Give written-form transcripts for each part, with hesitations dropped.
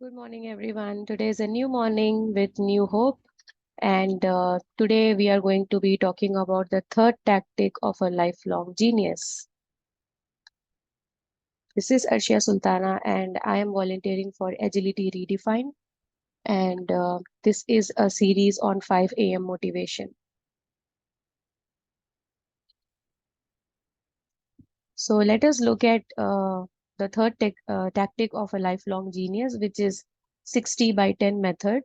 Good morning, everyone. Today is a new morning with new hope. And today we are going to be talking about the third tactic of a lifelong genius. This is Arshia Sultana, and I am volunteering for Agility Redefined. And this is a series on 5 a.m. motivation. So let us look at the third tactic of a lifelong genius, which is 60 by 10 method.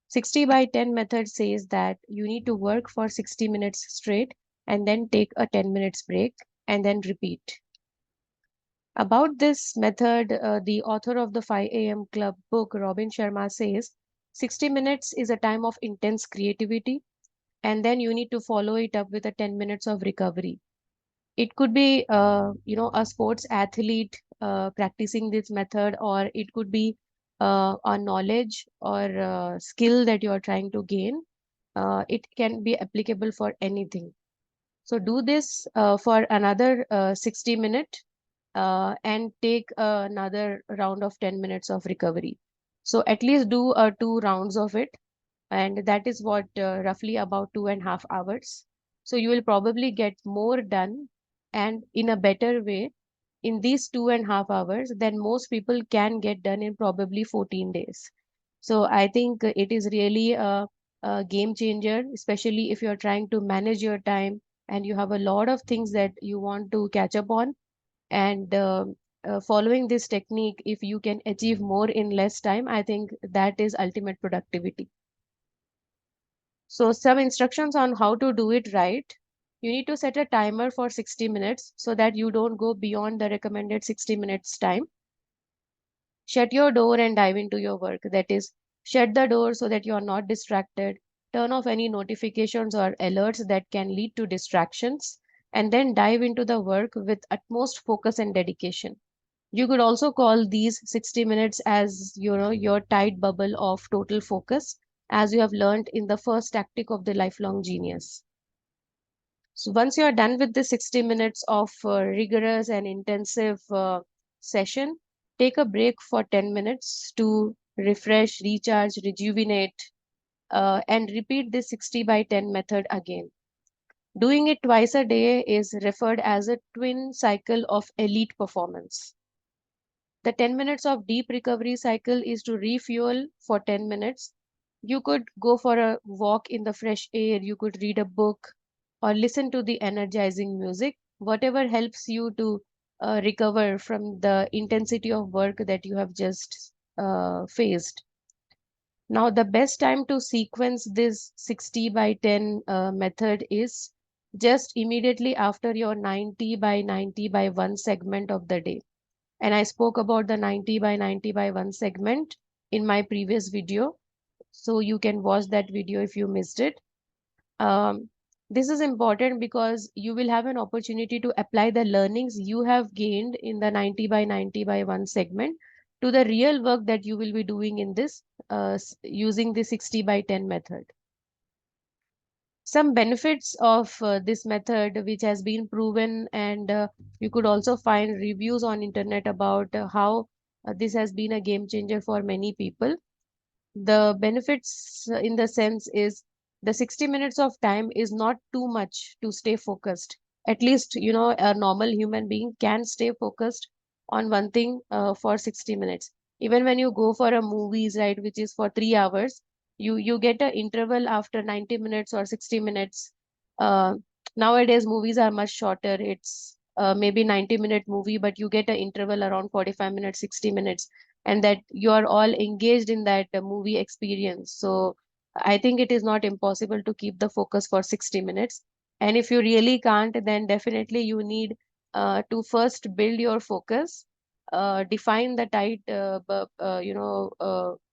60 by 10 method says that you need to work for 60 minutes straight and then take a 10 minutes break and then repeat. About this method, the author of the 5 a.m. Club book, Robin Sharma, says 60 minutes is a time of intense creativity, and then you need to follow it up with a 10 minutes of recovery. It could be, a sports athlete practicing this method, or it could be a knowledge or skill that you are trying to gain. It can be applicable for anything. So do this for another 60 minutes and take another round of 10 minutes of recovery. So at least do 2 rounds of it, and that is what roughly about 2.5 hours. So you will probably get more done and in a better way in these 2.5 hours than most people can get done in probably 14 days. So I think it is really a game changer, especially if you're trying to manage your time and you have a lot of things that you want to catch up on. And following this technique, if you can achieve more in less time, I think that is ultimate productivity. So some instructions on how to do it right. You need to set a timer for 60 minutes so that you don't go beyond the recommended 60 minutes time. Shut your door and dive into your work. That is, shut the door so that you are not distracted. Turn off any notifications or alerts that can lead to distractions, and then dive into the work with utmost focus and dedication. You could also call these 60 minutes as your tight bubble of total focus, as you have learned in the first tactic of the lifelong genius. So once you are done with the 60 minutes of rigorous and intensive session, take a break for 10 minutes to refresh, recharge, rejuvenate, and repeat this 60 by 10 method again. Doing it twice a day is referred as a twin cycle of elite performance. The 10 minutes of deep recovery cycle is to refuel for 10 minutes. You could go for a walk in the fresh air, you could read a book, or listen to the energizing music, whatever helps you to recover from the intensity of work that you have just faced. Now, the best time to sequence this 60 by 10 method is just immediately after your 90 by 90 by 1 segment of the day. And I spoke about the 90 by 90 by 1 segment in my previous video. So you can watch that video if you missed it. This is important because you will have an opportunity to apply the learnings you have gained in the 90 by 90 by 1 segment to the real work that you will be doing in this using the 60 by 10 method. Some benefits of this method which has been proven, and you could also find reviews on internet about how this has been a game changer for many people. The benefits in the sense is the 60 minutes of time is not too much to stay focused. At least a normal human being can stay focused on one thing for 60 minutes. Even when you go for a movies, right, which is for 3 hours, you get an interval after 90 minutes or 60 minutes. uh, Nowadays movies are much shorter. It's maybe 90-minute movie, but you get an interval around 45 minutes, 60 minutes, and that you are all engaged in that movie experience. So I think it is not impossible to keep the focus for 60 minutes. And if you really can't, then definitely you need to first build your focus, define the tight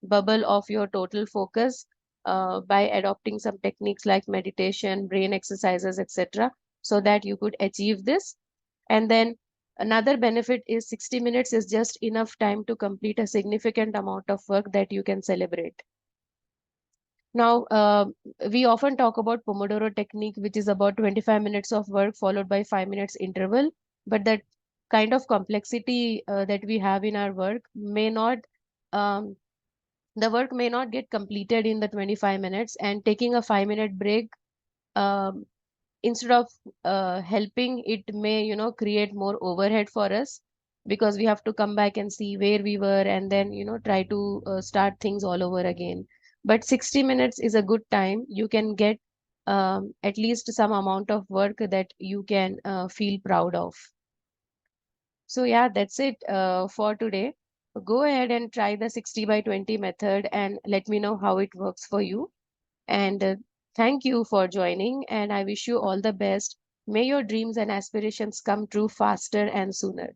bubble of your total focus by adopting some techniques like meditation, brain exercises, etc., so that you could achieve this. And then another benefit is 60 minutes is just enough time to complete a significant amount of work that you can celebrate. Now, we often talk about Pomodoro technique, which is about 25 minutes of work followed by 5 minutes interval. But that kind of complexity that we have in our work may not the work may not get completed in the 25 minutes, and taking a 5-minute break, um, instead of helping, it may, create more overhead for us, because we have to come back and see where we were, and then, try to start things all over again. But 60 minutes is a good time. You can get at least some amount of work that you can feel proud of. So yeah, that's it for today. Go ahead and try the 60 by 20 method and let me know how it works for you. And thank you for joining, and I wish you all the best. May your dreams and aspirations come true faster and sooner.